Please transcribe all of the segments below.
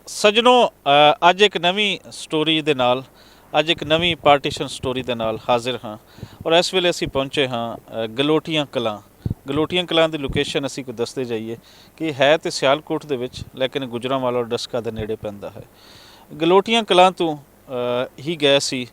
ਸੱਜਣੋ ਅੱਜ ਇੱਕ ਨਵੀਂ ਸਟੋਰੀ ਦੇ ਨਾਲ ਅੱਜ ਇੱਕ ਨਵੀਂ ਪਾਰਟੀਸ਼ਨ ਸਟੋਰੀ ਦੇ ਨਾਲ ਹਾਜ਼ਰ ਹਾਂ ਔਰ ਇਸ ਵੇਲੇ ਅਸੀਂ ਪਹੁੰਚੇ ਹਾਂ ਗਲੋਟੀਆਂ ਕਲਾਂ ਦੀ ਲੋਕੇਸ਼ਨ ਅਸੀਂ ਕੋਈ ਦੱਸਦੇ ਜਾਈਏ ਕਿ ਹੈ ਤੇ ਸਿਆਲਕੋਟ ਦੇ ਵਿੱਚ ਲੇਕਿਨ ਗੁਜਰਾਂਵਾਲਾ ਔਰ ਡਸਕਾ ਦੇ ਨੇੜੇ ਪੈਂਦਾ ਹੈ। ਗਲੋਟੀਆਂ ਕਲਾਂ ਤੋਂ ਹੀ ਗਏ ਸੀ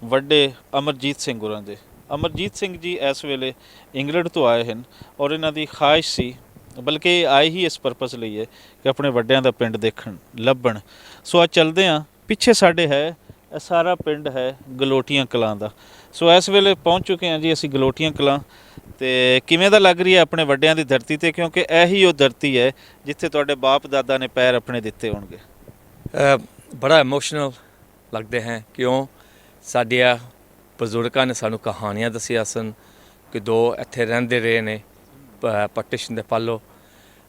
ਵੱਡੇ ਅਮਰਜੀਤ ਸਿੰਘ ਹੋਰਾਂ ਦੇ। ਅਮਰਜੀਤ ਸਿੰਘ ਜੀ ਇਸ ਵੇਲੇ ਇੰਗਲੈਂਡ ਤੋਂ ਆਏ ਹਨ ਔਰ ਇਹਨਾਂ ਦੀ ਖਾਹਿਸ਼ ਸੀ ਬਲਕਿ ਆਏ ਹੀ ਇਸ ਪਰਪਸ ਲਈ ਹੈ ਕਿ ਆਪਣੇ ਵੱਡਿਆਂ ਦਾ ਪਿੰਡ ਦੇਖਣ ਲੱਭਣ। ਸੋ ਅੱਜ ਚੱਲਦੇ ਹਾਂ, ਪਿੱਛੇ ਸਾਡੇ ਹੈ ਇਹ ਸਾਰਾ ਪਿੰਡ ਹੈ ਗਲੋਟੀਆਂ ਕਲਾਂ ਦਾ। ਸੋ ਇਸ ਵੇਲੇ ਪਹੁੰਚ ਚੁੱਕੇ ਹਾਂ ਜੀ ਅਸੀਂ ਗਲੋਟੀਆਂ ਕਲਾਂ। ਤੇ ਕਿਵੇਂ ਦਾ ਲੱਗ ਰਹੀ ਹੈ ਆਪਣੇ ਵੱਡਿਆਂ ਦੀ ਧਰਤੀ ਤੇ, ਕਿਉਂਕਿ ਇਹੀ ਉਹ ਧਰਤੀ ਹੈ ਜਿੱਥੇ ਤੁਹਾਡੇ ਬਾਪ ਦਾਦਾ ਨੇ ਪੈਰ ਆਪਣੇ ਦਿੱਤੇ ਹੋਣਗੇ। ਬੜਾ ਇਮੋਸ਼ਨਲ ਲੱਗਦੇ ਹੈ ਕਿਉਂ ਸਾਡੀਆਂ ਬਜ਼ੁਰਗਾਂ ਨੇ ਸਾਨੂੰ ਕਹਾਣੀਆਂ ਦੱਸੀਆਂ ਸਨ ਕਿ ਦੋ ਇੱਥੇ ਰਹਿੰਦੇ ਰਹੇ ਨੇ ਪਾਰਟੀਸ਼ਨ ਦੇ ਪਾਲੋ,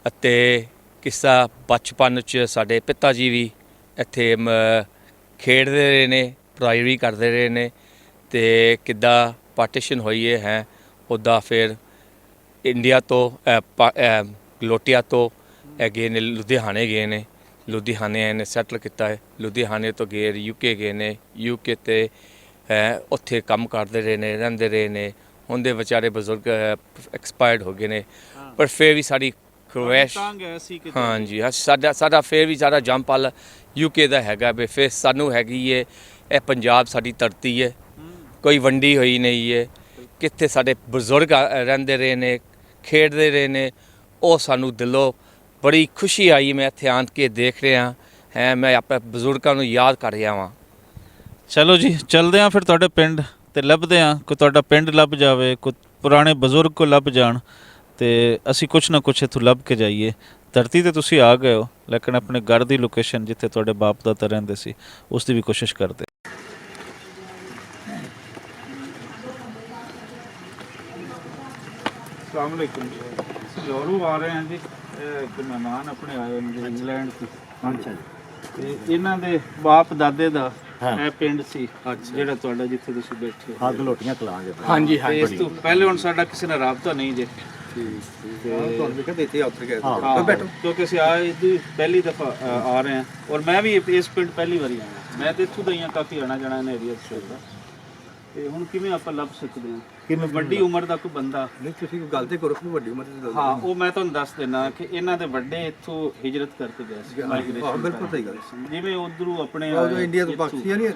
ਅਤੇ ਕਿੱਸਾ ਬਚਪਨ 'ਚ ਸਾਡੇ ਪਿਤਾ ਜੀ ਵੀ ਇੱਥੇ ਖੇਡਦੇ ਰਹੇ ਨੇ, ਪੜ੍ਹਾਈ ਵੀ ਕਰਦੇ ਰਹੇ ਨੇ, ਅਤੇ ਕਿੱਦਾਂ ਪਾਰਟੀਸ਼ਨ ਹੋਈ ਹੈ ਉੱਦਾਂ ਫਿਰ ਇੰਡੀਆ ਤੋਂ ਗਲੋਟੀਆਂ ਤੋਂ ਗਏ ਨੇ ਲੁਧਿਆਣੇ ਗਏ ਨੇ, ਲੁਧਿਆਣੇ ਨੇ ਸੈਟਲ ਕੀਤਾ ਹੈ, ਲੁਧਿਆਣੇ ਤੋਂ ਗਏ UK ਗਏ ਨੇ, UK ਤੇ ਉੱਥੇ ਕੰਮ ਕਰਦੇ ਰਹੇ ਨੇ, ਰਹਿੰਦੇ ਰਹੇ ਨੇ। ਹੁਣ ਦੇ ਵਿਚਾਰੇ ਬਜ਼ੁਰਗ ਐਕਸਪਾਇਰਡ ਹੋ ਗਏ ਨੇ, ਪਰ ਫਿਰ ਵੀ ਸਾਡੀ ਖਵਾਇਸ਼ ਹਾਂਜੀ ਸਾਡਾ ਫਿਰ ਵੀ ਸਾਡਾ ਜੰਪਲ UK ਦਾ ਹੈਗਾ ਵੀ ਫਿਰ ਸਾਨੂੰ ਹੈਗੀ ਹੈ ਇਹ ਪੰਜਾਬ ਸਾਡੀ ਧਰਤੀ ਹੈ, ਕੋਈ ਵੰਡੀ ਹੋਈ ਨਹੀਂ ਹੈ। ਕਿੱਥੇ ਸਾਡੇ ਬਜ਼ੁਰਗ ਰਹਿੰਦੇ ਰਹੇ ਨੇ, ਖੇਡਦੇ ਰਹੇ ਨੇ, ਉਹ ਸਾਨੂੰ ਦਿਲੋਂ ਬੜੀ ਖੁਸ਼ੀ ਆਈ। ਮੈਂ ਇੱਥੇ ਆਣ ਕੇ ਦੇਖ ਰਿਹਾ ਹੈ, ਮੈਂ ਆਪਣੇ ਬਜ਼ੁਰਗਾਂ ਨੂੰ ਯਾਦ ਕਰ ਰਿਹਾ ਵਾਂ। ਚਲੋ ਜੀ ਚੱਲਦੇ ਹਾਂ ਫਿਰ ਤੁਹਾਡੇ ਪਿੰਡ ਤੇ ਲੱਭਦੇ ਹਾਂ, ਕੋਈ ਤੁਹਾਡਾ ਪਿੰਡ ਲੱਭ ਜਾਵੇ, ਕੋਈ ਪੁਰਾਣੇ ਬਜ਼ੁਰਗ ਕੋ ਲੱਭ ਜਾਣ ਤੇ ਅਸੀਂ ਕੁਛ ਨਾ ਕੁਛ ਇੱਥੋਂ ਲੱਭ ਕੇ ਜਾਈਏ। ਧਰਤੀ ਤੇ ਤੁਸੀਂ ਆ ਗਏ ਹੋ ਲੇਕਿਨ ਆਪਣੇ ਘਰ ਦੀ ਲੋਕੇਸ਼ਨ ਜਿੱਥੇ ਤੁਹਾਡੇ ਬਾਪ ਦਾਦਾ ਰਹਿੰਦੇ ਸੀ ਉਸ ਦੀ ਵੀ ਕੋਸ਼ਿਸ਼ ਕਰਦੇ। अस्सलाम वालेकुम जोरू आ रहे हैं जी, एक मेहमान अपने आए हैं इंग्लैंड से। अच्छा जी, ਇਹਨਾਂ ਦੇ ਬਾਪ ਦਾਦੇ ਦਾ ਇਹ ਪਿੰਡ ਸੀ ਜਿਹੜਾ ਤੁਹਾਡਾ ਜਿੱਥੇ ਤੁਸੀਂ ਬੈਠੇ ਹਾਂ ਗਲੋਟੀਆਂ ਕਲਾਂ ਦੇ। ਹਾਂਜੀ ਹਾਂਜੀ, ਇਸ ਤੋਂ ਪਹਿਲੇ ਹੁਣ ਸਾਡਾ ਕਿਸੇ ਨਾਲ ਰਾਬਤਾ ਨਹੀਂ ਜੇ। ਤੁਹਾਨੂੰ ਵੀ ਕਹਿੰਦੇ ਇੱਥੇ ਉੱਥੇ ਗਏ ਬੈਠੋ, ਕਿਉਂਕਿ ਅਸੀਂ ਪਹਿਲੀ ਦਫਾ ਆ ਰਹੇ ਹਾਂ ਔਰ ਮੈਂ ਵੀ ਇਸ ਪਿੰਡ ਪਹਿਲੀ ਵਾਰੀ ਆਇਆ। ਮੈਂ ਤੇ ਇੱਥੋਂ ਦਾ ਹੀ ਹਾਂ, ਕਾਫੀ ਆਣਾ ਜਾਣਾ ਨੇ ਏਰੀਆ ਦਾ। ਤੇ ਹੁਣ ਕਿਵੇਂ ਆਪਾਂ ਲੱਭ ਸਕਦੇ ਹਾਂ ਕਿਵੇਂ ਵੱਡੀ ਉਮਰ ਦਾ ਕੋਈ ਬੰਦਾ? ਨਹੀਂ ਤੁਸੀਂ ਕੋਈ ਗੱਲ ਤੇ ਕਰੋ ਕਿ ਵੱਡੀ ਉਮਰ ਦੀ। ਹਾਂ ਉਹ ਮੈਂ ਤੁਹਾਨੂੰ ਦੱਸ ਦਿੰਦਾ ਕਿ ਇਹਨਾਂ ਦੇ ਵੱਡੇ ਇੱਥੋਂ ਹਿਜਰਤ ਕਰਕੇ ਗਏ ਸੀ ਮਾਈਗ੍ਰੇਸ਼ਨ। ਬਿਲਕੁਲ ਸਹੀ ਗੱਲ, ਜਿਵੇਂ ਉਧਰੋਂ ਆਪਣੇ ਜੋ ਇੰਡੀਆ ਤੋਂ ਪਾਕਿਸਤਾਨ ਨਹੀਂ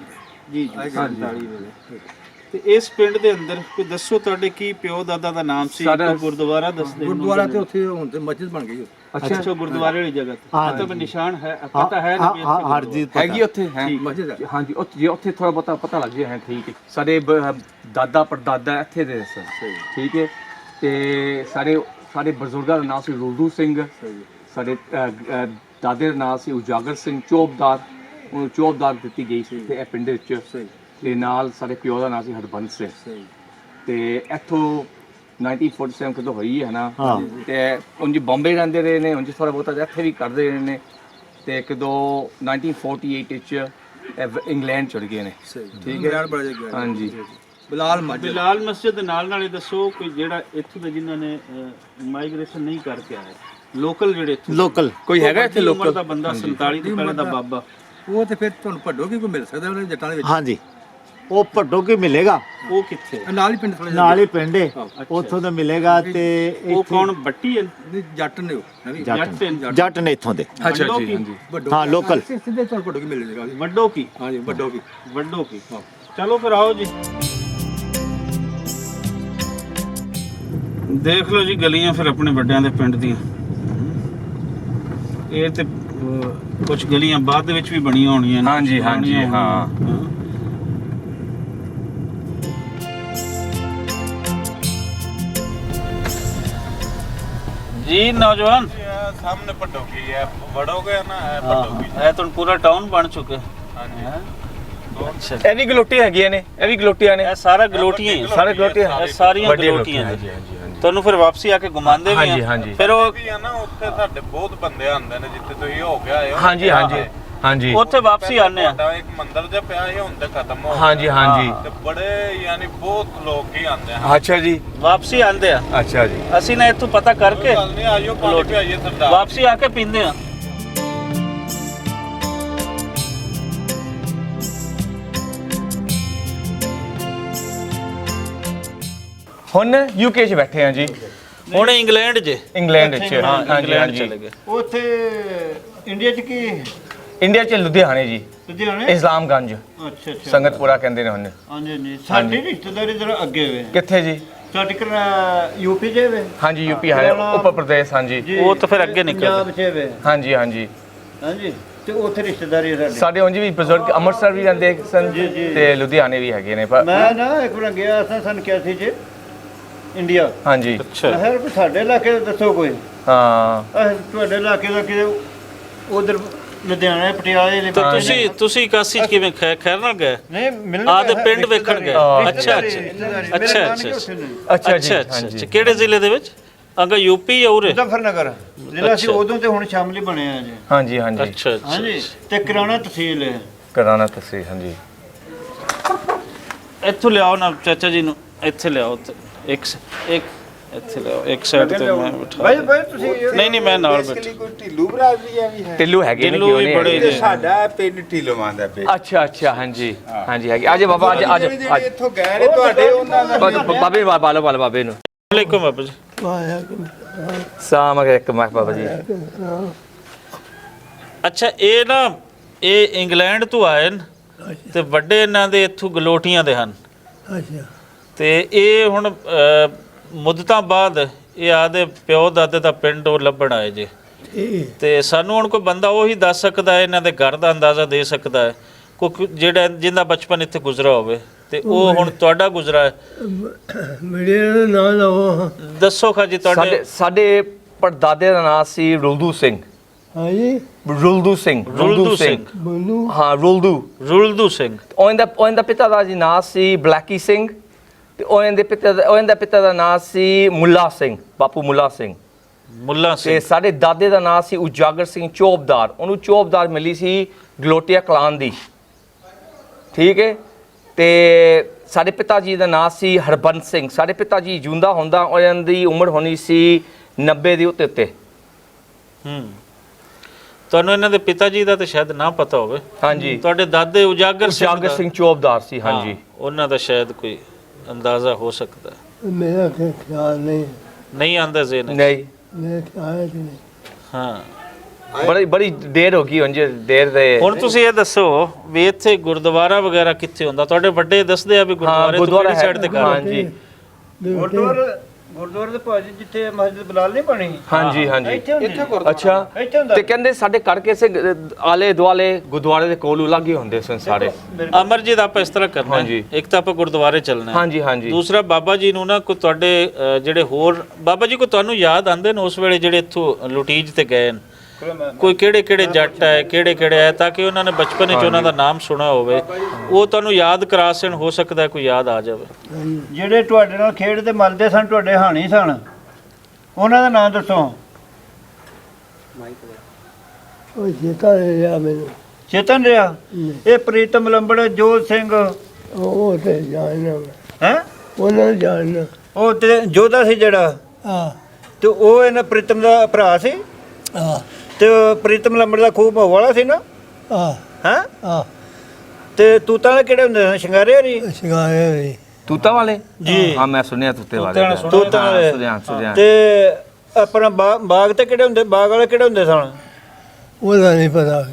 ਜੀ ਜੀ 47 ਵੇਲੇ। ਤੇ ਇਸ ਪਿੰਡ ਦੇ ਅੰਦਰ ਕੋਈ ਦੱਸੋ ਤੁਹਾਡੇ ਕੀ ਪਿਓ ਦਾਦਾ ਦਾ ਨਾਮ ਸੀ? ਗੁਰਦੁਆਰਾ ਦੱਸਦੇ। ਗੁਰਦੁਆਰਾ ਤੇ ਉੱਥੇ ਹੁਣ ਤੇ ਮਸਜਿਦ ਬਣ ਗਈ। ਅੱਛਾ ਗੁਰਦੁਆਰੇ ਵਾਲੀ ਜਗ੍ਹਾ ਤੇ ਮਤਲਬ ਨਿਸ਼ਾਨ ਹੈ, ਪਤਾ ਹੈ ਨਾ? ਹਰ ਚੀਜ਼ ਹੈਗੀ ਉੱਥੇ ਹੈ ਮਸਜਿਦ ਹੈ। ਹਾਂਜੀ ਉੱਥੇ ਥੋੜਾ ਬਹੁਤਾ ਪਤਾ ਲੱਗ ਗਿਆ ਹੈ। ਠੀਕ ਹੈ, ਸਾਡੇ ਦਾਦਾ ਪੜਦਾਦਾ ਇੱਥੇ ਦੇ ਸਨ। ਠੀਕ ਹੈ, ਤੇ ਸਾਡੇ ਬਜ਼ੁਰਗਾਂ ਦਾ ਨਾਮ ਸੀ ਰੂਦੂ ਸਿੰਘ, ਸਾਡੇ ਦਾਦੇ ਦਾ ਨਾਮ ਸੀ ਉਜਾਗਰ ਸਿੰਘ ਚੌਬਦਾਰ। ਉਹਨੂੰ ਚੌਬਦਾਰ ਦਿੱਤੀ ਗਈ ਸੀ ਇਹ ਪਿੰਡ ਵਿੱਚ। ਤੇ ਨਾਲ ਸਾਡੇ ਪਿਓ ਦਾ ਨਾਮ ਸੀ ਹਰਬੰਸ ਸਿੰਘ। ਤੇ ਇੱਥੋਂ 1947 ਕਦੋਂ ਹੋਈ ਹੈ ਨਾ, ਤੇ ਉਂਝ ਬੰਬੇ ਰਹਿੰਦੇ ਰਹੇ ਨੇ, ਉਂਝ ਥੋੜਾ ਬਹੁਤਾ ਇੱਥੇ ਵੀ ਕਰਦੇ ਰਹੇ ਨੇ। ਤੇ ਕਦੋਂ 1948 ਵਿੱਚ ਇੰਗਲੈਂਡ ਚੜ ਗਏ ਨੇ। ਠੀਕ ਹੈ, ਹਾਂਜੀ। ਬਿਲਾਲ ਮਸਜਿਦ ਦੇ ਨਾਲ ਇਹ ਦੱਸੋ ਕੋਈ ਜਿਹੜਾ ਇੱਥੋਂ ਦੇ ਜਿਨ੍ਹਾਂ ਨੇ ਮਾਈਗ੍ਰੇਸ਼ਨ ਨਹੀਂ ਕਰਕੇ ਆਏ, ਲੋਕਲ ਜਿਹੜੇ ਲੋਕਲ ਕੋਈ ਹੈਗਾ ਇੱਥੇ ਲੋਕਲ ਦਾ ਬੰਦਾ 47 ਤੋਂ ਪਹਿਲਾਂ ਦਾ ਬਾਬਾ? ਉਹ ਤੇ ਫਿਰ ਤੁਹਾਨੂੰ ਭੱਡੋਗੀ ਕੋਈ ਮਿਲ ਸਕਦਾ ਉਹਨਾਂ ਜੱਟਾਂ ਦੇ ਵਿੱਚ? ਹਾਂਜੀ, ਉਹ ਭੱਡੋਗੀ ਮਿਲੇਗਾ। ਉਹ ਕਿੱਥੇ? ਨਾਲ ਹੀ ਪਿੰਡ ਥੋੜਾ ਨਾਲ ਹੀ ਪਿੰਡ ਹੈ, ਉੱਥੋਂ ਦਾ ਮਿਲੇਗਾ। ਤੇ ਉਹ ਕੌਣ ਬੱਟੀ ਹੈ? ਜੱਟ ਨੇ ਉਹ ਜੱਟ ਨੇ ਇੱਥੋਂ ਦੇ। ਅੱਛਾ ਜੀ, ਹਾਂਜੀ ਹਾਂ ਲੋਕਲ ਸਿੱਧੇ ਤੁਹਾਨੂੰ ਭੱਡੋਗੀ ਮਿਲ ਜਾਏਗਾ। ਵੱਡੋ ਕੀ? ਹਾਂਜੀ ਵੱਡੋ ਕੀ। ਚਲੋ ਫਿਰ ਆਓ ਜੀ, ਦੇਖ ਲਓ ਜੀ ਗਲੀਆਂ ਫਿਰ ਆਪਣੇ ਵੱਡਿਆਂ ਦੇ ਪਿੰਡ ਦੀਆਂ। ਇਹ ਤੇ ਕੁਝ ਗਲੀਆਂ ਬਾਅਦ ਦੇ ਵਿੱਚ ਵੀ ਬਣੀਆਂ ਹੋਣੀਆਂ ਨੇ। ਹਾਂਜੀ ਹਾਂਜੀ, ਹਾਂ। ਜੀ ਨੌਜਵਾਨ, सामने पटोगी है, बढ़ोगे ना पटोगी। ਇਹ ਤਾਂ ਪੂਰਾ ਟਾਊਨ ਬਣ ਚੁੱਕਾ। ਅੱਛਾ, ਇਹ ਵੀ ਗਲੋਟੀਆਂ ਹੈਗੀਆਂ ਨੇ, ਇਹ ਵੀ ਗਲੋਟੀਆਂ ਨੇ। ਇਹ ਸਾਰਾ ਗਲੋਟੀਆਂ ਹੀ, ਸਾਰੇ ਗਲੋਟੀਆਂ, ਇਹ ਸਾਰੀਆਂ ਗਲੋਟੀਆਂ ਨੇ। ਤੁਹਾਨੂੰ ਫਿਰ ਵਾਪਸੀ ਆ ਕੇ ਘੁਮਾਉਂਦੇ ਵੀ ਹਾਂਜੀ ਆ? ਹਾਂਜੀ। ਫਿਰ ਉਹ ਵੀ ਆ ਨਾ, ਉੱਥੇ ਸਾਡੇ ਬਹੁਤ ਬੰਦੇ ਆਉਂਦੇ ਨੇ ਜਿੱਥੇ ਤੁਸੀਂ ਹੋ ਗਿਆ ਆਏ ਹੋ। ਹਾਂਜੀ ਹਾਂਜੀ ਹਾਂਜੀ, ਉੱਥੇ ਵਾਪਸੀ ਆਨੇ ਆ। ਇੱਕ ਮੰਦਿਰ ਜਿਹਾ ਪਿਆ ਸੀ, ਹੁਣ ਤੇ ਖਤਮ ਹੋ ਗਿਆ। ਹਾਂਜੀ ਹਾਂਜੀ, ਤੇ ਬੜੇ ਯਾਨੀ ਬਹੁਤ ਲੋਕ ਹੀ ਆਉਂਦੇ ਹਨ। ਅੱਛਾ ਜੀ, ਵਾਪਸੀ ਆਂਦੇ ਆ। ਅੱਛਾ ਜੀ। ਅਸੀਂ ਨਾ ਇੱਥੋਂ ਪਤਾ ਕਰਕੇ ਗੱਲ ਨਹੀਂ, ਆਇਓ ਪਾਣੀ ਪਿਆਈਏ ਸਰਦਾਰ। ਵਾਪਸੀ ਆ ਕੇ ਪੀਂਦੇ ਆ। ਹੁਣ ਯੂਕੇ 'ਚ ਬੈਠੇ ਹਾਂ ਜੀ, ਹੁਣ ਇੰਗਲੈਂਡ 'ਚ ਇੰਗਲੈਂਡ 'ਚ। ਹਾਂਜੀ ਇੰਗਲੈਂਡ ਹਾਂਜੀ ਚਲੇ ਗਏ। ਉੱਥੇ ਇੰਡੀਆ 'ਚ ਕੀ ਇੰਡੀਆ 'ਚ ਲੁਧਿਆਣੇ ਜੀ, ਲੁਧਿਆਣੇ? ਇਸਲਾਮਗੰਜ, ਅੱਛਾ ਅੱਛਾ। ਸੰਗਤਪੁਰਾ ਕਹਿੰਦੇ ਨੇ ਹੁਣ। ਹਾਂਜੀ ਹਾਂਜੀ। ਸਾਡੀ ਰਿਸ਼ਤੇਦਾਰੀ ਜਰਾ ਅੱਗੇ ਵੇ। ਕਿੱਥੇ ਜੀ? ਸਾਡੀ ਯੂਪੀ 'ਚ ਵੇ। ਹਾਂਜੀ ਯੂਪੀ ਹੈ, ਉੱਤਰ ਪ੍ਰਦੇਸ਼। ਹਾਂਜੀ ਉਹ ਤਾਂ ਫਿਰ ਅੱਗੇ ਨਿਕਲ ਪੰਜਾਬ 'ਚ ਵੇ। ਹਾਂਜੀ ਹਾਂਜੀ। ਹਾਂਜੀ ਤੇ ਉੱਥੇ ਰਿਸ਼ਤੇਦਾਰੀ ਹੈ ਸਾਡੀ। ਸਾਡੇ ਉਂਝ ਵੀ ਬਜ਼ੁਰਗ ਅੰਮ੍ਰਿਤਸਰ ਵੀ ਰਹਿੰਦੇ ਸਨ ਤੇ ਲੁਧਿਆਣੇ ਵੀ ਹੈਗੇ ਨੇ ਪਰ ਮੈਂ ਨਾ ਇੱਕ ਵਾਰ ਗਿਆ ਸਾਂ ਸਨ 81 'ਚ ਇੰਡੀਆ। ਹਾਂਜੀ ਅੱਛਾ ਮੈਂ ਕਿਹਾ ਵੀ ਸਾਡੇ ਇਲਾਕੇ ਦਾ ਦੱਸੋ ਕੋਈ। ਹਾਂ। ਤੁਹਾਡੇ ਇਲਾਕੇ ਦਾ ਕਿਤੇ ਉਧਰ ਲੁਧਿਆਣਾ ਪਟਿਆਲੇ ਦੇ ਤਾਂ ਤੁਸੀਂ ਕਾਸੀ 'ਚ ਕਿਵੇਂ ਖੈਰ ਨਾਲ ਗਏ? ਨਹੀਂ ਮਿਲਣ ਆਹ ਤੇ ਪਿੰਡ ਵੇਖਣ ਗਏ? ਅੱਛਾ ਅੱਛਾ ਅੱਛਾ ਅੱਛਾ ਜੀ ਅੱਛਾ ਅੱਛਾ। ਕਿਹੜੇ ਜ਼ਿਲ੍ਹੇ ਦੇ ਵਿੱਚ? ਅੰਗਾ ਯੂਪੀ ਜਾਂ ਉਰੇ? ਮੁਜ਼ੱਫਰਨਗਰ ਜ਼ਿਲ੍ਹਾ ਸੀ ਉਦੋਂ ਤੇ ਹੁਣ ਸ਼ਾਮਲੀ ਬਣਿਆ ਜੀ। ਹਾਂਜੀ ਹਾਂਜੀ ਅੱਛਾ ਅੱਛਾ ਹਾਂਜੀ ਤੇ ਕਿਰਾਣਾ ਤਹਿਸੀਲ ਹੈ। ਕਰਾਣਾ ਤਸੀ। ਹਾਂਜੀ ਇੱਥੋਂ ਲਿਆਓ ਨਾ ਚਾਚਾ ਜੀ ਨੂੰ, ਇੱਥੇ ਲਿਆਓ ਤੇ ਇੱਕ ਇੱਥੇ ਲਿਆਓ, ਇੱਕ ਸਾਈਡ ਤੇ ਮੈਂ ਬਿਠਾ ਭਾਈ ਤੁਸੀਂ ਨਹੀਂ ਮੈਂ ਨਾਲ ਬੈਠਾ। ਕੋਈ ਢਿੱਲੂ ਬਰਾਦਰੀਆਂ ਵੀ ਹੈ। ਟਿੱਲੂ ਹੈਗੇ ਨੇ, ਢਿੱਲੂ ਕਿਉਂ ਵੀ ਨਹੀਂ ਬੜੇ ਹੈਗੇ? ਨੇ। ਸਾਡਾ ਪਿੰਡ ਢਿੱਲੋਂ ਦਾ ਪਿੰਡ। ਅੱਛਾ ਅੱਛਾ। ਹਾਂਜੀ ਹਾਂਜੀ ਹੈਗੇ। ਅੱਜ ਬਾਬਾ ਅੱਜ ਜਿਹੜੇ ਇੱਥੋਂ ਗਏ ਨੇ ਤੁਹਾਡੇ ਉਹਨਾਂ ਦਾ ਬਾਬੇ ਬਾਬੇ ਨੂੰ ਵਾਲੇਕੁਮ ਬਾਬਾ ਜੀ। ਸਾਮ ਇੱਕ ਮੈਂ ਬਾਬਾ ਜੀ। ਅੱਛਾ ਇਹ ਇੰਗਲੈਂਡ ਤੋਂ ਆਏ ਨੇ ਤੇ ਵੱਡੇ ਇਹਨਾਂ ਦੇ ਇੱਥੋਂ ਗਲੋਟੀਆਂ ਦੇ ਹਨ। ਅੱਛਾ ਤੇ ਇਹ ਹੁਣ ਮੁੱਦਤਾਂ ਬਾਅਦ ਇਹ ਆਦੇ ਪਿਓ ਦਾਦੇ ਦਾ ਪਿੰਡ ਉਹ ਲੱਭਣ ਆਏ ਜੇ। ਠੀਕ ਤੇ ਸਾਨੂੰ ਹੁਣ ਕੋਈ ਬੰਦਾ ਉਹੀ ਦੱਸ ਸਕਦਾ ਹੈ, ਇਹਨਾਂ ਦੇ ਘਰ ਦਾ ਅੰਦਾਜ਼ਾ ਦੇ ਸਕਦਾ ਹੈ ਕੋਈ ਜਿਹੜਾ ਜਿੰਦਾ ਬਚਪਨ ਇੱਥੇ ਗੁਜ਼ਰਾ ਹੋਵੇ ਤੇ ਉਹ ਹੁਣ ਤੁਹਾਡਾ ਗੁਜ਼ਰਾ ਹੈ। ਮੇਰੇ ਨਾਂ ਲਓ। ਦੱਸੋ ਖਾ ਜੀ ਤੁਹਾਡੇ। ਸਾਡੇ ਪੜਦਾਦੇ ਦਾ ਨਾਮ ਸੀ ਰੁਲਦੂ ਸਿੰਘ। ਹਾਂਜੀ ਰੁਲਦੂ ਸਿੰਘ। ਬੋਲੂ ਹਾਂ ਰੁਲਦੂ ਸਿੰਘ। ਉਹਦਾ ਪਿਤਾ ਦਾ ਜੀ ਨਾਮ ਸੀ ਬਲੈਕੀ ਸਿੰਘ ਤੇ ਉਹਦਾ ਪਿਤਾ ਦਾ ਨਾਮ ਸੀ ਮੁੱਲਾ ਸਿੰਘ, ਬਾਪੂ ਮੁੱਲਾ ਸਿੰਘ। ਮੁੱਲਾ ਤੇ ਸਿੰਘ। ਸਾਡੇ ਦਾਦੇ ਦਾ ਨਾਮ ਸੀ ਉਜਾਗਰ ਸਿੰਘ ਚੋਬਦਾਰ। ਉਹਨੂੰ ਚੋਬਦਾਰ ਮਿਲੀ ਸੀ ਗਲੋਟੀਆ ਕਲਾਨ ਦੀ। ਠੀਕ ਹੈ। ਤੇ ਸਾਡੇ ਪਿਤਾ ਜੀ ਦਾ ਨਾਮ ਸੀ ਹਰਬੰਸ ਸਿੰਘ। ਸਾਡੇ ਪਿਤਾ ਜੀ ਜਿਉਂਦਾ ਹੁੰਦਾ ਉਹਨਾਂ ਦੀ ਉਮਰ ਹੋਣੀ ਸੀ 90 ਦੇ ਉੱਤੇ। ਤੁਹਾਨੂੰ ਇਹਨਾਂ ਦੇ ਪਿਤਾ ਜੀ ਦਾ ਤੇ ਸ਼ਾਇਦ ਨਾ ਪਤਾ ਹੋਵੇ। ਹਾਂਜੀ ਤੁਹਾਡੇ ਦਾਦੇ ਉਜਾਗਰ ਸਿੰਘ ਚੋਬਦਾਰ ਸੀ। ਹਾਂਜੀ ਉਹਨਾਂ ਦਾ ਸ਼ਾਇਦ ਕੋਈ ਅੰਦਾਜ਼ਾ ਹੋ ਸਕਦਾ ਹੈ। ਮੇਰਾ ਖਿਆਲ ਨਹੀਂ ਆਂਦਾ ਜ਼ੇਨ ਨਹੀਂ ਮੇਰੇ ਖਿਆਲ ਨਹੀਂ। ਹਾਂ ਬੜੀ ਦੇਰ ਹੋ ਗਈ ਉਂਝ ਦੇਰ ਦੇ। ਹੁਣ ਤੁਸੀਂ ਇਹ ਦੱਸੋ ਵੀ ਇੱਥੇ ਗੁਰਦੁਆਰਾ ਵਗੈਰਾ ਕਿੱਥੇ ਹੁੰਦਾ? ਤੁਹਾਡੇ ਵੱਡੇ ਦੱਸਦੇ ਆ ਵੀ ਗੁਰਦੁਆਰੇ ਤੋਂ ਕਿਹੜੀ ਸਾਈਡ ਤੇ ਘਰ? ਹਾਂਜੀ ਗੁਰਦੁਆਰੇ ਦੇ ਭਾਜੀ ਜਿੱਥੇ ਮਸਜਿਦ ਬਲਾਲ ਨਹੀਂ ਬਣੀ। ਹਾਂਜੀ ਹਾਂਜੀ ਇੱਥੇ ਹੁੰਦੀ। ਅੱਛਾ। ਇੱਥੇ ਹੁੰਦਾ। ਤੇ ਕਹਿੰਦੇ ਸਾਡੇ ਕਰਕੇ ਸੇ ਆਲੇ ਦੁਆਲੇ ਗੁਰਦੁਆਰੇ ਦੇ ਕੋਲ ਅਲੱਗ ਹੀ ਹੁੰਦੇ ਸਨ ਸਾਰੇ। ਅਮਰਜੀਤ ਆਪਾਂ ਇਸ ਤਰ੍ਹਾਂ ਕਰਨਾ ਹੈ, ਇੱਕ ਤਾਂ ਆਪਾਂ ਗੁਰਦੁਆਰੇ ਚੱਲਣਾ ਹੈ। ਹਾਂਜੀ ਹਾਂਜੀ ਦੂਸਰਾ ਬਾਬਾ ਜੀ ਨੂੰ ਨਾ ਕੋਈ ਤੁਹਾਡੇ ਜਿਹੜੇ ਹੋਰ ਬਾਬਾ ਜੀ ਕੋ ਤੁਹਾਨੂੰ ਯਾਦ ਆਂਦੇ ਨੇ ਉਸ ਵੇਲੇ ਜਿਹੜੇ ਇੱਥੋਂ ਲੁਟੀਜ ਤੇ ਗਏ ਨੇ, ਕੋਈ ਕਿਹੜੇ ਕਿਹੜੇ ਜੱਟ ਹੈ ਕਿਹੜੇ ਕਿਹੜੇ ਹੈ, ਤਾਂ ਕਿ ਉਹਨਾਂ ਨੇ ਬਚਪਨ ਵਿੱਚ ਉਹਨਾਂ ਦਾ ਨਾਮ ਸੁਣਾ ਹੋਵੇ, ਉਹ ਤੁਹਾਨੂੰ ਯਾਦ ਕਰਾ ਸਨ। ਹੋ ਸਕਦਾ ਕੋਈ ਯਾਦ ਆ ਜਾਵੇ। ਜਿਹੜੇ ਤੁਹਾਡੇ ਨਾਲ ਖੇਡਦੇ ਮਲਦੇ ਸਨ, ਤੁਹਾਡੇ ਹਾਣੀ ਸਨ, ਉਹਨਾਂ ਦਾ ਨਾਮ ਦੱਸੋ। ਉਹ ਚੇਤਾ ਨਹੀਂ ਰਿਹਾ ਮੈਨੂੰ। ਚੇਤਨ ਰਿਹਾ। ਇਹ ਪ੍ਰੀਤਮ ਲੰਬੜ, ਜੋਤ ਸਿੰਘ ਉਹ ਤੇ ਜਾਣਨਾ ਹੈ। ਉਹਨਾਂ ਨੂੰ ਜਾਣਨਾ। ਉਹ ਤੇ ਜੋਧਾ ਸੀ ਜਿਹੜਾ, ਆ ਤੇ ਉਹ ਇਹਨਾਂ ਪ੍ਰੀਤਮ ਦਾ ਭਰਾ ਸੀ। ਆ ਤੇ ਪ੍ਰੀਤਮ ਲੰਬੜ ਦਾ ਖੂਬ ਵਾਲਾ ਸੀ ਨਾ। ਆ ਹੈ। ਆ ਤੇ ਤੂਤਾਂ ਵਾਲੇ ਕਿਹੜੇ ਹੁੰਦੇ ਸਨ? ਸ਼ਿੰਗਾਰੇ ਹਰੀ। ਸ਼ਿਕਾਰੇ ਵੀ ਤੂਤਾ ਵਾਲੇ ਜੀ। ਹਾਂ ਮੈਂ ਸੁਣਿਆ ਤੂਤੇ ਵਾਲੇ ਤੂਤਾਂ ਵਾਲੇ। ਸੁਣਿਆ। ਤੇ ਆਪਣਾ ਬਾਗ ਤੇ ਕਿਹੜੇ ਹੁੰਦੇ? ਬਾਗ ਵਾਲੇ ਕਿਹੜੇ ਹੁੰਦੇ ਸਨ? ਉਹਦਾ ਨਹੀਂ ਪਤਾ।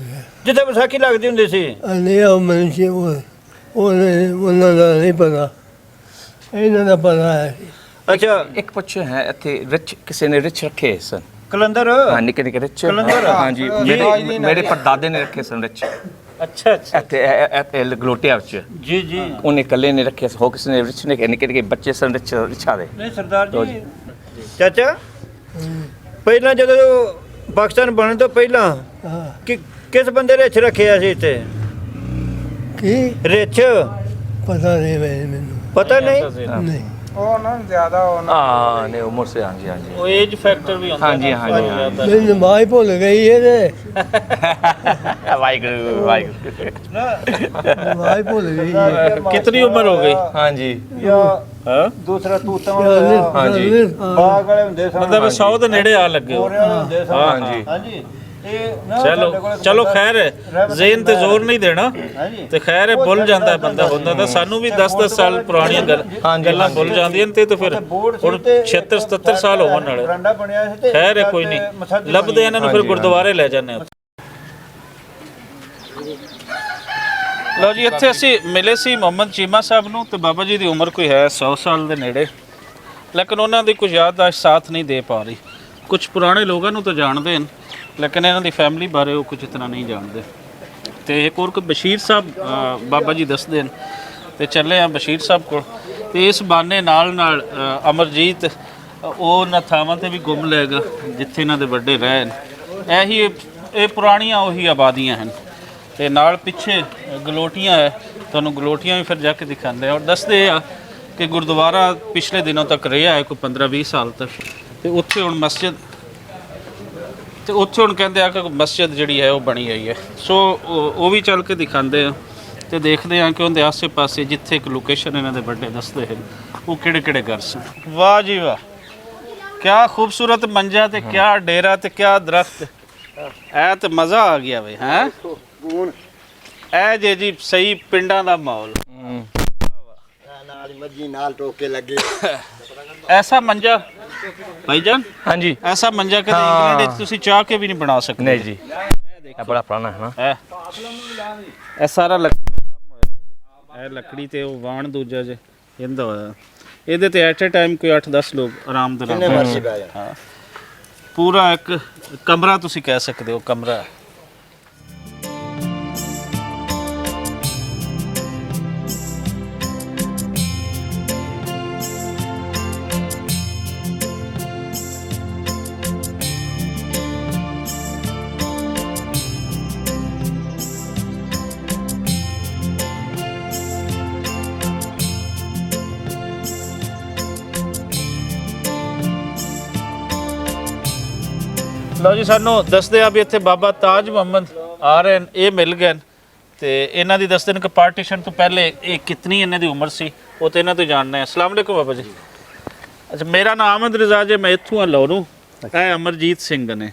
ਜਿੱਥੇ ਵਿਸਾਖੀ ਲੱਗਦੀ ਹੁੰਦੀ ਸੀ। ਨਹੀਂ ਉਹ ਮਨੁੱਖੀ ਉਹਨਾਂ ਦਾ ਨਹੀਂ ਪਤਾ। ਇਹਨਾਂ ਦਾ ਪਤਾ ਹੈ। ਅੱਛਾ ਇੱਕ ਪੁੱਛ ਹੈ ਇੱਥੇ ਰਿਚ ਕਿਸੇ ਨੇ ਰਿਚ ਰੱਖੇ ਸਨ। ਕਲੰਦਰ। ਹਾਂ ਨਿੱਕੇ ਨਿੱਕੇ ਰਿਚ। ਕਲੰਦਰ। ਹਾਂਜੀ ਮੇਰੇ ਪੜਦਾਦੇ ਨੇ ਰੱਖੇ ਸਨ ਰਿਚ। ਅੱਛਾ ਅੱਛਾ। ਇੱਥੇ ਗਲੋਟਿਆ ਵਿੱਚ ਜੀ ਜੀ। ਉਹਨੇ ਇਕੱਲੇ ਨੇ ਰੱਖੇ ਹੋ ਕਿਸੇ ਨੇ ਰਿਚ ਨੇ ਨਿੱਕੇ ਨਿੱਕੇ ਬੱਚੇ ਸਨ ਰਿਚਾ ਦੇ। ਨਹੀਂ ਸਰਦਾਰ ਜੀ। ਚਾਚਾ ਪਹਿਲਾਂ ਜਦੋਂ ਪਾਕਿਸਤਾਨ ਬਣਨ ਤੋਂ ਪਹਿਲਾਂ ਹਾਂ ਕਿਸ ਬੰਦੇ ਰਿੱਛ ਰੱਖਿਆ ਸੀ ਇੱਥੇ? ਕੀ ਰਿੱਛ ਪਤਾ ਨਹੀਂ ਮੈਨੂੰ। ਪਤਾ ਨਹੀਂ। ਨਹੀਂ ਉਹ ਨਾ ਜ਼ਿਆਦਾ ਉਹ ਨਾ ਹਾਂ ਨੇ ਉਮਰ ਸੇ ਹਾਂਜੀ ਹਾਂਜੀ ਉਹ ਏਜ ਫੈਕਟਰ ਵੀ ਹੁੰਦਾ। ਹਾਂਜੀ ਹਾਂਜੀ ਮੈਨੂੰ ਨਮਾਜ਼ ਭੁੱਲ ਗਈ ਇਹਦੇ। ਵਾਹਿਗੁਰੂ ਵਾਹਿਗੁਰੂ। ਨਮਾਜ਼ ਭੁੱਲ ਗਈ ਹੈ। ਕਿਤਨੀ ਉਮਰ ਹੋ ਗਈ? ਹਾਂਜੀ ਜਾਂ ਹਾਂ ਦੂਸਰਾ ਤੂਤਾਂ ਵਾਲਾ ਹਾਂਜੀ। ਬਾਗ ਵਾਲੇ ਹੁੰਦੇ ਸਨ। ਮਤਲਬ 100 ਦੇ ਨੇੜੇ ਆ ਲੱਗੇ ਹੋ। ਗੋਰਿਆਂ ਵਾਲੇ ਹੁੰਦੇ ਸਨ। ਹਾਂਜੀ। ਹਾਂਜੀ। ਚਲੋ ਖੈਰ ਹੈ, ਜ਼ੇਨ ਤੇ ਜ਼ੋਰ ਨਹੀਂ ਦੇਣਾ ਤੇ ਖੈਰ ਹੈ, ਭੁੱਲ ਜਾਂਦਾ ਬੰਦਾ ਹੁੰਦਾ ਤਾਂ ਸਾਨੂੰ ਵੀ 10-10 ਸਾਲ ਪੁਰਾਣੀਆਂ ਗੱਲਾਂ ਭੁੱਲ ਜਾਂਦੀਆਂ ਤੇ ਫਿਰ ਹੁਣ 76-77 ਸਾਲ ਹੋਣ ਵਾਲੇ। ਖੈਰ ਹੈ, ਕੋਈ ਨਹੀਂ, ਲੱਭਦੇ ਇਹਨਾਂ ਨੂੰ ਫਿਰ ਗੁਰਦੁਆਰੇ ਲੈ ਜਾਂਦੇ ਹਾਂ। ਲਓ ਜੀ, ਇੱਥੇ ਅਸੀਂ ਮਿਲੇ ਸੀ ਮੁਹੰਮਦ ਚੀਮਾ ਸਾਹਿਬ ਨੂੰ ਤੇ ਬਾਬਾ ਜੀ ਦੀ ਉਮਰ ਕੋਈ ਹੈ 100 ਸਾਲ ਦੇ ਨੇੜੇ, ਲੇਕਿਨ ਉਹਨਾਂ ਦੀ ਕੁਝ ਯਾਦਦਾਸ਼ਤ ਸਾਥ ਨਹੀਂ ਦੇ ਪਾ ਰਹੀ। ਕੁਝ ਪੁਰਾਣੇ ਲੋਕਾਂ ਨੂੰ ਤਾਂ ਜਾਣਦੇ ਹਨ, ਲੇਕਿਨ ਇਹਨਾਂ ਦੀ ਫੈਮਿਲੀ ਬਾਰੇ ਉਹ ਕੁਝ ਇਤਨਾ ਨਹੀਂ ਜਾਣਦੇ। ਤੇ ਇੱਕ ਹੋਰ ਕੋਈ ਬਸ਼ੀਰ ਸਾਹਿਬ ਬਾਬਾ ਜੀ ਦੱਸਦੇ ਹਨ ਤੇ ਚੱਲੇ ਆ ਬਸ਼ੀਰ ਸਾਹਿਬ ਕੋਲ। ਤੇ ਇਸ ਬਹਾਨੇ ਨਾਲ ਅਮਰਜੀਤ ਉਹ ਉਹਨਾਂ ਥਾਵਾਂ ਤੇ ਵੀ ਘੁੰਮ ਲਏਗਾ ਜਿੱਥੇ ਇਹਨਾਂ ਦੇ ਵੱਡੇ ਰਹੇ ਨੇ। ਇਹ ਪੁਰਾਣੀਆਂ ਉਹੀ ਆਬਾਦੀਆਂ ਹਨ ਤੇ ਨਾਲ ਪਿੱਛੇ ਗਲੋਟੀਆਂ ਹੈ, ਤੁਹਾਨੂੰ ਗਲੋਟੀਆਂ ਵੀ ਫਿਰ ਜਾ ਕੇ ਦਿਖਾਉਂਦੇ ਆ। ਔਰ ਦੱਸਦੇ ਆ ਕਿ ਗੁਰਦੁਆਰਾ ਪਿਛਲੇ ਦਿਨੋਂ ਤੱਕ ਰਿਹਾ ਹੈ ਕੋਈ 15-20 ਸਾਲ ਤੱਕ, ਤੇ ਉੱਥੇ ਹੁਣ ਮਸਜਿਦ ਤੇ ਉੱਥੇ ਹੁਣ ਕਹਿੰਦੇ ਆ ਕਿ ਮਸਜਿਦ ਜਿਹੜੀ ਹੈ ਉਹ ਬਣੀ ਹੋਈ ਹੈ। ਸੋ ਉਹ ਵੀ ਚੱਲ ਕੇ ਦਿਖਾਉਂਦੇ ਆ ਤੇ ਦੇਖਦੇ ਆ ਕਿ ਉਹਦੇ ਆਸੇ-ਪਾਸੇ ਜਿੱਥੇ ਇੱਕ ਲੋਕੇਸ਼ਨ ਇਹਨਾਂ ਦੇ ਵੱਡੇ ਦੱਸਦੇ ਹਨ ਉਹ ਕਿਹੜੇ ਘਰ ਸਨ। ਵਾਹ ਜੀ ਵਾਹ, ਕਿਆ ਖੂਬਸੂਰਤ ਮੰਜਾ ਤੇ ਕਿਆ ਡੇਰਾ ਤੇ ਕਿਆ ਦਰਖਤ, ਐ ਤੇ ਮਜ਼ਾ ਆ ਗਿਆ ਬਈ। ਹੈ ਐ ਜੇ ਜੀ ਸਹੀ ਪਿੰਡਾਂ ਦਾ ਮਾਹੌਲ। ਨਾਲ ਮੱਜੀ ਨਾਲ ਟੋਕੇ ਲੱਗੇ। ਐਸਾ ਮੰਜਾ ਭਾਈਜਾਨ, ਹਾਂਜੀ, ਐਸਾ ਮੰਜਾ ਕਦੇ ਇੰਗਲੈਂਡ ਵਿੱਚ ਤੁਸੀਂ ਚਾਹ ਕੇ ਵੀ ਨਹੀਂ ਬਣਾ ਸਕਦੇ। ਨਹੀਂ ਜੀ, ਇਹ ਬੜਾ ਪੁਰਾਣਾ ਹੈ ਨਾ। ਇਹ ਸਾਰਾ ਇਹ ਲੱਕੜੀ ਤੇ ਉਹ ਵਾਣ ਦੂਜਾ ਜੇ ਇਹਦਾ ਹੋਇਆ। ਇਹਦੇ ਤੇ ਐਟ ਅ ਟਾਈਮ ਕੋਈ 8-10 ਲੋਕ ਆਰਾਮ ਦੇ ਨਾਲ। ਹਾਂ, ਪੂਰਾ ਇੱਕ ਕਮਰਾ ਤੁਸੀਂ ਕਹਿ ਸਕਦੇ ਹੋ, ਕਮਰਾ। ਲਓ ਜੀ, ਸਾਨੂੰ ਦੱਸਦੇ ਆ ਵੀ ਇੱਥੇ ਬਾਬਾ ਤਾਜ ਮੁਹੰਮਦ ਆ ਰਹੇ ਨੇ, ਇਹ ਮਿਲ ਗਏ ਤੇ ਇਹਨਾਂ ਦੀ ਦੱਸਦੇ ਨੇ ਕਿ ਪਾਰਟੀਸ਼ਨ ਤੋਂ ਪਹਿਲੇ ਇਹ ਕਿਤਨੀ ਇਹਨਾਂ ਦੀ ਉਮਰ ਸੀ, ਉਹ ਤੇ ਇਹਨਾਂ ਤੋਂ ਜਾਣਨਾ ਹੈ। ਅਸਲਾਮ ਵਾਲੇਕੁਮ ਬਾਬਾ ਜੀ। ਅੱਛਾ, ਮੇਰਾ ਨਾਮ ਅਹਿਮਦ ਰਜ਼ਾ ਜੇ, ਮੈਂ ਇੱਥੋਂ ਆ ਲਾਹੌਰੋਂ। ਇਹ ਅਮਰਜੀਤ ਸਿੰਘ ਨੇ,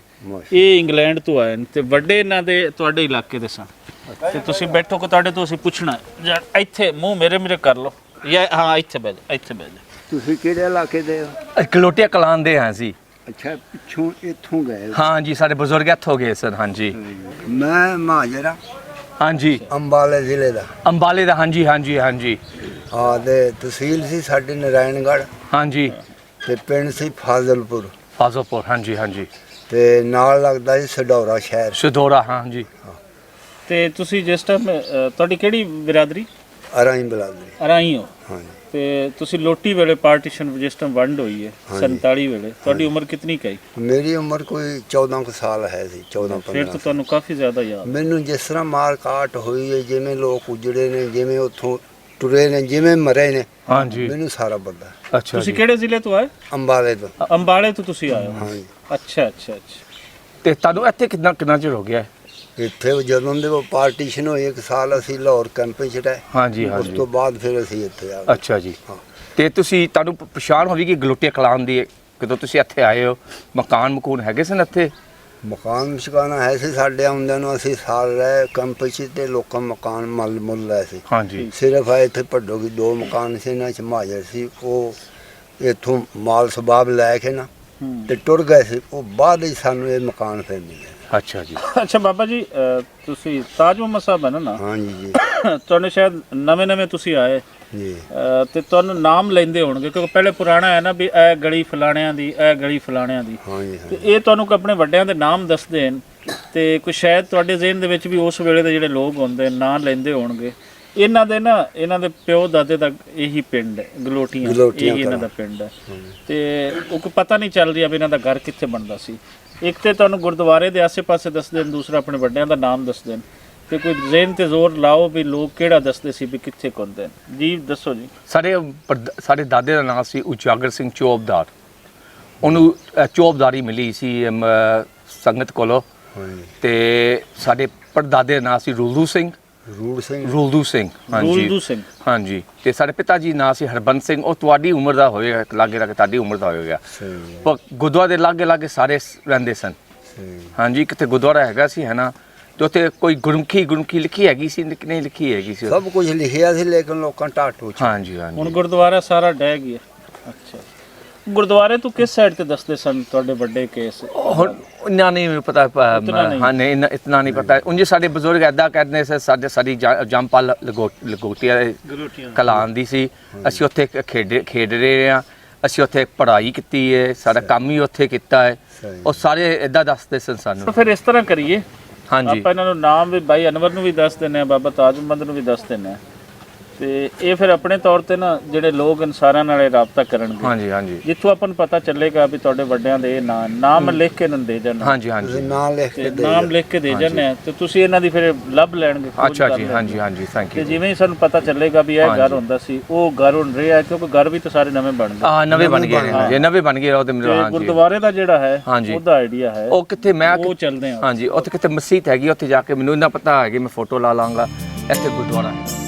ਇਹ ਇੰਗਲੈਂਡ ਤੋਂ ਆਏ ਨੇ ਤੇ ਵੱਡੇ ਇਹਨਾਂ ਦੇ ਤੁਹਾਡੇ ਇਲਾਕੇ ਦੇ ਸਨ। ਤੇ ਤੁਸੀਂ ਬੈਠੋ ਕਿ ਤੁਹਾਡੇ ਤੋਂ ਅਸੀਂ ਪੁੱਛਣਾ, ਇੱਥੇ ਮੂੰਹ ਮੇਰੇ ਕਰ ਲਓ ਜਾਂ ਹਾਂ ਇੱਥੇ ਬਹਿ ਜਾ, ਇੱਥੇ ਬਹਿ ਜਾ। ਤੁਸੀਂ ਕਿਹੜੇ ਇਲਾਕੇ ਦੇ ਹੋ? ਗਲੋਟੀਆਂ ਕਲਾਂ ਦੇ ਹਾਂ ਅਸੀਂ। ਅੱਛਾ, ਪਿੱਛੋਂ ਇੱਥੋਂ ਗਏ ਹੋ? ਹਾਂ ਜੀ, ਸਾਡੇ ਬਜ਼ੁਰਗ ਇੱਥੋਂ ਗਏ ਸਨ। ਹਾਂਜੀ, ਮੈਂ ਮਹਾਜਰਾ ਹਾਂਜੀ, ਅੰਬਾਲੇ ਜ਼ਿਲ੍ਹੇ ਦਾ। ਅੰਬਾਲੇ ਦਾ। ਹਾਂਜੀ ਹਾਂਜੀ ਹਾਂਜੀ ਹਾਂ, ਤੇ ਤਹਿਸੀਲ ਸੀ ਸਾਡੀ ਨਾਰਾਇਣਗੜ੍ਹ ਹਾਂਜੀ, ਤੇ ਪਿੰਡ ਸੀ ਫਾਜ਼ਲਪੁਰ ਫਾਜ਼ਲਪੁਰ। ਹਾਂਜੀ ਹਾਂਜੀ, ਤੇ ਨਾਲ ਲੱਗਦਾ ਸੀ ਸਡੌਰਾ ਸ਼ਹਿਰ। ਸਦੋਰਾ। ਹਾਂਜੀ, ਤੇ ਤੁਸੀਂ ਜਿਸ ਟਾਈਮ ਤੁਹਾਡੀ ਕਿਹੜੀ ਬਰਾਦਰੀ? ਅਰਾਈ ਬਲਾਦਰੀ। ਅਰਾਈ ਹੋ। ਹਾਂਜੀ। ਤੇ ਤੁਸੀਂ ਲੋਟੀ ਵੇਲੇ ਪਾਰਟੀਸ਼ਨ ਜਿਸ ਟਾਈਮ ਵੰਡ ਹੋਈ ਹੈ 47 ਵੇਲੇ, ਤੁਹਾਡੀ ਉਮਰ ਕਿੰਨੀ ਕਈ? ਮੇਰੀ ਉਮਰ ਕੋਈ 14 ਕੁ ਸਾਲ ਹੈ ਸੀ, 14-15। ਫਿਰ ਤਾਂ ਤੁਹਾਨੂੰ ਕਾਫੀ ਜ਼ਿਆਦਾ ਯਾਦ। ਮੈਨੂੰ ਜਿਸ ਤਰ੍ਹਾਂ ਮਾਰ ਕਾਟ ਹੋਈ ਹੈ, ਜਿਵੇਂ ਲੋਕ ਉਜੜੇ ਨੇ, ਜਿਵੇਂ ਉੱਥੋਂ ਟੁਰੇ ਨੇ, ਜਿਵੇਂ ਮਰੇ ਨੇ, ਹਾਂਜੀ, ਮੈਨੂੰ ਸਾਰਾ ਪਤਾ। ਅੱਛਾ। ਤੁਸੀਂ ਕਿਹੜੇ ਜ਼ਿਲ੍ਹੇ ਤੋਂ ਆਏ? ਅੰਬਾਲੇ ਤੋਂ। ਅੰਬਾਲੇ ਤੋਂ ਤੁਸੀਂ ਆਏ ਹੋ? ਹਾਂਜੀ। ਅੱਛਾ ਅੱਛਾ ਅੱਛਾ। ਤੇ ਤੁਹਾਨੂੰ ਇੱਥੇ ਕਿੰਨਾ ਚਿਰ ਹੋ ਗਿਆ? ਇੱਥੇ ਜਦੋਂ ਦੇ ਉਹ ਪਾਰਟੀਸ਼ਨ ਹੋਈ, 1 ਸਾਲ ਅਸੀਂ ਲਾਹੌਰ ਕੈਂਪ 'ਚ ਰਹੇ। ਹਾਂਜੀ ਉਸ ਹਾਂਜੀ, ਤੋਂ ਬਾਅਦ ਫਿਰ ਅਸੀਂ ਇੱਥੇ ਆ ਗਏ। ਅੱਛਾ ਜੀ। ਹਾਂ। ਤੇ ਤੁਸੀਂ ਤੁਹਾਨੂੰ ਪਛਾਣ ਹੋਈ ਕਿ ਗਲੋਟੀਆਂ ਕਲਾਂ ਦੀ ਕਦੋਂ ਤੁਸੀਂ ਇੱਥੇ ਆਏ ਹੋ? ਮਕਾਨ ਹੈਗੇ ਸਨ ਇੱਥੇ? ਮਕਾਨ ਮਸ਼ਕਾਨਾ ਹੈ ਸੀ ਸਾਡੇ ਆਉਂਦਿਆਂ ਨੂੰ। ਅਸੀਂ ਸਾਲ ਰਹੇ ਕੈਂਪ 'ਚ ਤੇ ਲੋਕਾਂ ਮਕਾਨ ਮੁੱਲ ਲਏ ਸੀ। ਹਾਂਜੀ, ਸਿਰਫ ਇੱਥੇ ਭੱਡੋ ਕੀ 2 ਮਕਾਨ ਸੀ, ਇਹਨਾਂ 'ਚ ਮਹਾਜਰ ਸੀ, ਉਹ ਇੱਥੋਂ ਮਾਲ ਸਬਾਬ ਲੈ ਕੇ ਨਾ ਤੇ ਟੁਰ ਗਏ ਸੀ। ਉਹ ਬਾਅਦ ਹੀ ਸਾਨੂੰ ਇਹ ਮਕਾਨ ਫਿਰ ਮਿਲੇ। ਅੱਛਾ ਜੀ। ਅੱਛਾ ਬਾਬਾ ਜੀ, ਤੁਸੀਂ ਤਾਜ ਮੁਹੰਮਦ ਸਾਹਿਬ ਹੈ ਨਾ? ਹਾਂਜੀ ਜੀ। ਤੁਹਾਨੂੰ ਸ਼ਾਇਦ ਨਵੇਂ ਤੁਸੀਂ ਆਏ ਜੀ। ਤੇ ਤੁਹਾਨੂੰ ਨਾਮ ਲੈਂਦੇ ਹੋਣਗੇ ਕਿਉਂਕਿ ਪਹਿਲੇ ਪੁਰਾਣਾ ਹੈ ਨਾ ਵੀ ਇਹ ਗਲੀ ਫਲਾਣਿਆਂ ਦੀ, ਇਹ ਗਲੀ ਫਲਾਣਿਆਂ ਦੀ। ਹਾਂਜੀ। ਤੇ ਇਹ ਤੁਹਾਨੂੰ ਆਪਣੇ ਵੱਡਿਆਂ ਦੇ ਨਾਮ ਦੱਸਦੇ ਨੇ ਤੇ ਕੋਈ ਸ਼ਾਇਦ ਤੁਹਾਡੇ ਜ਼ਿਹਨ ਦੇ ਵਿੱਚ ਵੀ ਉਸ ਵੇਲੇ ਦੇ ਜਿਹੜੇ ਲੋਕ ਹੁੰਦੇ ਨਾਂ ਲੈਂਦੇ ਹੋਣਗੇ। ਇਹਨਾਂ ਦੇ ਪਿਓ ਦਾਦੇ ਦਾ ਇਹੀ ਪਿੰਡ ਹੈ, ਗਲੋਟੀਆਂ, ਇਹੀ ਇਹਨਾਂ ਦਾ ਪਿੰਡ ਹੈ। ਤੇ ਉਹ ਕੋਈ ਪਤਾ ਨਹੀਂ ਚੱਲ ਰਿਹਾ ਵੀ ਇਹਨਾਂ ਦਾ ਘਰ ਕਿੱਥੇ ਬਣਦਾ ਸੀ। ਇੱਕ ਤੇ ਤੁਹਾਨੂੰ ਗੁਰਦੁਆਰੇ ਦੇ ਆਸੇ-ਪਾਸੇ ਦੱਸਦੇ ਨੇ, ਦੂਸਰਾ ਆਪਣੇ ਵੱਡਿਆਂ ਦਾ ਨਾਮ ਦੱਸਦੇ ਨੇ। ਤੇ ਕੋਈ ਜ਼ਿਹਨ ਤੇ ਜ਼ੋਰ ਲਾਓ ਵੀ ਲੋਕ ਕਿਹੜਾ ਦੱਸਦੇ ਸੀ ਵੀ ਕਿੱਥੇ ਕੁੰਦੇ ਨੇ। ਜੀ ਦੱਸੋ ਜੀ। ਸਾਡੇ ਦਾਦੇ ਦਾ ਨਾਮ ਸੀ ਉਜਾਗਰ ਸਿੰਘ ਚੌਬਦਾਰ। ਉਹਨੂੰ ਚੌਬਦਾਰੀ ਮਿਲੀ ਸੀ ਸੰਗਤ ਕੋਲੋਂ। ਤੇ ਸਾਡੇ ਪੜਦਾਦੇ ਦਾ ਨਾਮ ਸੀ ਰੂਲਦੂ ਸਿੰਘ। ਹਾਂਜੀ ਹਾਂਜੀ। ਤੇ ਸਾਡੇ ਪਿਤਾ ਜੀ ਨਾਂ ਸੀ ਹਰਬੰਸ ਸਿੰਘ। ਉਹ ਤੁਹਾਡੀ ਉਮਰ ਦਾ ਹੋਏਗਾ, ਲਾਗੇ ਤੁਹਾਡੀ ਉਮਰ ਦਾ ਹੋਏਗਾ। ਪਰ ਗੁਰਦੁਆਰੇ ਦੇ ਲਾਗੇ ਸਾਰੇ ਰਹਿੰਦੇ ਸਨ। ਹਾਂਜੀ ਕਿਤੇ ਗੁਰਦੁਆਰਾ ਹੈਗਾ ਸੀ ਹੈ ਨਾ, ਤੇ ਉੱਥੇ ਕੋਈ ਗੁਰਮੁਖੀ ਲਿਖੀ ਹੈਗੀ ਸੀ ਕਿ ਨਹੀਂ ਲਿਖੀ ਹੈਗੀ ਸੀ? ਸਭ ਕੁਝ ਲਿਖਿਆ ਸੀ ਲੇਕਿਨ ਲੋਕਾਂ ਢਾਟੂ ਚ ਹਾਂਜੀ ਹਾਂਜੀ। ਹੁਣ ਗੁਰਦੁਆਰਾ ਸਾਰਾ ਡਹਿ ਗਿਆ। ਅੱਛਾ, ਗੁਰਦੁਆਰੇ ਤੋਂ ਕਿਸ ਸਾਈਡ ਤੇ ਦੱਸਦੇ ਸਨ ਤੁਹਾਡੇ ਵੱਡੇ ਕੇਸ? ਹੁਣ ਇੰਨਾ ਨਹੀਂ ਮੈਨੂੰ ਪਤਾ ਨਹੀਂ। ਹਾਂ ਨਹੀਂ ਇਤਨਾ ਨਹੀਂ ਪਤਾ। ਉਂਝ ਸਾਡੇ ਬਜ਼ੁਰਗ ਐਦਾਂ ਕਹਿੰਦੇ ਸੀ, ਸਾਡੀ ਜੰਪਲ ਲਗੋਟੀਆ ਕਲਾਂ ਦੀ ਸੀ, ਅਸੀਂ ਉੱਥੇ ਖੇਡ ਰਹੇ ਹਾਂ, ਅਸੀਂ ਉੱਥੇ ਪੜ੍ਹਾਈ ਕੀਤੀ ਹੈ, ਸਾਡਾ ਕੰਮ ਹੀ ਉੱਥੇ ਕੀਤਾ ਹੈ, ਉਹ ਸਾਰੇ ਇਦਾਂ ਦੱਸਦੇ ਸਨ ਸਾਨੂੰ। ਫਿਰ ਇਸ ਤਰ੍ਹਾਂ ਕਰੀਏ, ਹਾਂਜੀ ਆਪਾਂ ਇਹਨਾਂ ਨੂੰ ਨਾਮ ਵੀ ਬਾਈ ਅਨਵਰ ਨੂੰ ਵੀ ਦੱਸ ਦਿੰਦੇ ਆ, ਬਾਬਾ ਤਾਜਮੰਦ ਨੂੰ ਵੀ ਦੱਸ ਦਿੰਦੇ ਆ, ਤੇ ਇਹ ਫਿਰ ਆਪਣੇ ਤੌਰ ਤੇ ਨਾ ਜਿਹੜੇ ਲੋਕ ਇਨਸਾਨਾਂ ਨਾਲ ਰਾਬਤਾ ਕਰਨਗੇ। ਹਾਂਜੀ ਹਾਂਜੀ ਜਿੱਥੋਂ ਆਪਾਂ ਨੂੰ ਪਤਾ ਚੱਲੇਗਾ ਵੀ ਤੁਹਾਡੇ ਵੱਡਿਆਂ ਦੇ ਇਹ ਨਾਮ ਲਿਖ ਕੇ ਇਹਨਾਂ ਨੂੰ ਦੇ ਜਾਣਾ। ਹਾਂਜੀ ਹਾਂਜੀ ਨਾਂ ਲਿਖ ਕੇ ਦੇ ਨਾਮ ਲਿਖ ਕੇ ਦੇ ਜਾਂਦੇ ਆ ਤੇ ਤੁਸੀਂ ਇਹਨਾਂ ਦੀ ਫਿਰ ਲੱਭ ਲੈਣਗੇ, ਖੋਜ ਅੱਛਾ ਕਰ ਜੀ। ਲੈਣਗੇ। ਹਾਂਜੀ ਹਾਂਜੀ ਥੈਂਕ ਤੇ ਯੂ। ਜਿਵੇਂ ਹੀ ਸਾਨੂੰ ਪਤਾ ਚੱਲੇਗਾ ਵੀ ਇਹ ਘਰ ਹੁੰਦਾ ਸੀ, ਉਹ ਘਰ ਹੁਣ ਰਿਹਾ, ਕਿਉਂਕਿ ਘਰ ਵੀ ਤਾਂ ਸਾਰੇ ਨਵੇਂ ਬਣ ਗਏ। ਆ ਨਵੇਂ ਬਣ ਗਏ ਨੇ, ਜੇ ਨਵੇਂ ਬਣ ਗਏ ਉਹ ਤੇ ਮੇਰੇ। ਤੇ ਹਾਂਜੀ ਗੁਰਦੁਆਰੇ ਦਾ ਜਿਹੜਾ ਹੈ ਹਾਂਜੀ। ਉਹਦਾ ਆਈਡੀਆ ਹੈ, ਉਹ ਕਿੱਥੇ ਮੈਂ ਉਹ ਚੱਲਦੇ ਆ। ਹਾਂਜੀ ਉੱਥੇ ਕਿਤੇ ਮਸਜਿਦ ਹੈਗੀ, ਉੱਥੇ ਜਾ ਕੇ ਮੈਨੂੰ ਇੰਨਾ ਪਤਾ ਹੈ ਕਿ ਮੈਂ ਫੋਟੋ ਲਾ ਲਾਂਗਾ। ਇੱਥੇ ਗੁਰਦੁਆਰਾ ਹੈ।